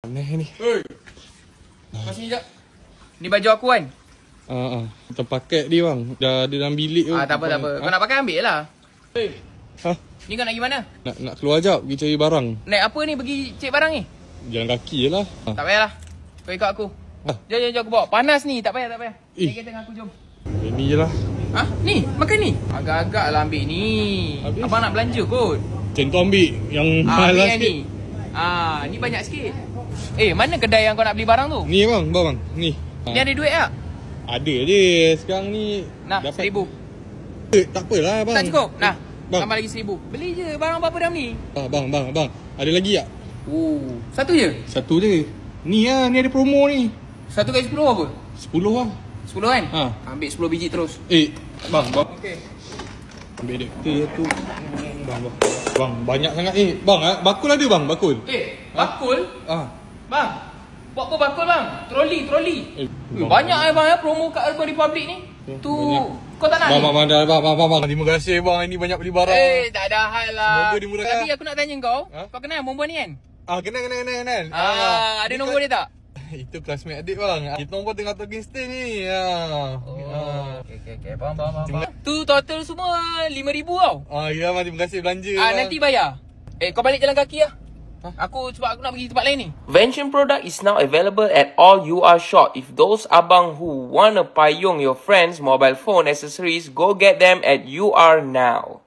Aneh ni. Hei. Pas ni jap. Ni baju aku kan? Terpaket dia bang. Dah ada dalam bilik tu. Tak apa, tak apa. Kau nak pakai ambil lah. Hei. Ni kau nak pergi mana? Nak keluar jap pergi cari barang. Naik apa ni pergi cek barang ni? Jalan kaki je lah. Tak payahlah. Kau ikut aku. Jom aku bawa. Panas ni, tak payah, tak payah. Naik kereta dengan aku, jom. Ini je lah. Ni, makan ni. Agak-agak lah ambil ni. Habis? Abang nak belanja kot. Macam tu ambil yang mahal Ambil lah yang sikit. ni. Ni banyak sikit. Mana kedai yang kau nak beli barang tu? Ni bang. Ni. Ni ada duit tak? Ada je. Sekarang ni. Nah, dapat 1,000. Tak apalah bang. Tak cukup? Nah, bang. tambah lagi 1,000. Beli je barang apa-apa dah ni. Bang. Ada lagi tak? Satu je? Satu je. Ni lah. Ni ada promo ni. 1 kali 10 apa? 10 lah. 10 kan? Ambil 10 biji terus. Bang. Okey. Ambil adapter tu. Bang, banyak sangat ni. Bang, bakul ada bang, bakul. Bakul? Bang, buat apa bakul bang? Troli. Bang. Banyak bang promo kat Urban Republic ni. Tu, kau tak nak ni? Bang. Terima kasih bang, ini banyak beli barang. Tak ada hal lah. Semoga dimurahkan. Tapi aku nak tanya kau, kau kenal perempuan ni kan? Kenal. Ada nombor dia tak? Itu classmate adik bang. Kita nombor tengah talking stay ni. Okay. Faham. Tu total semua 5,000 tau. Ya bang, terima kasih belanja. Nanti bayar. Kau balik jalan kaki lah. Sebab aku nak pergi tempat lain ni. Vention product is now available at all UR shop. If those abang who wanna payung your friends mobile phone accessories, go get them at UR now.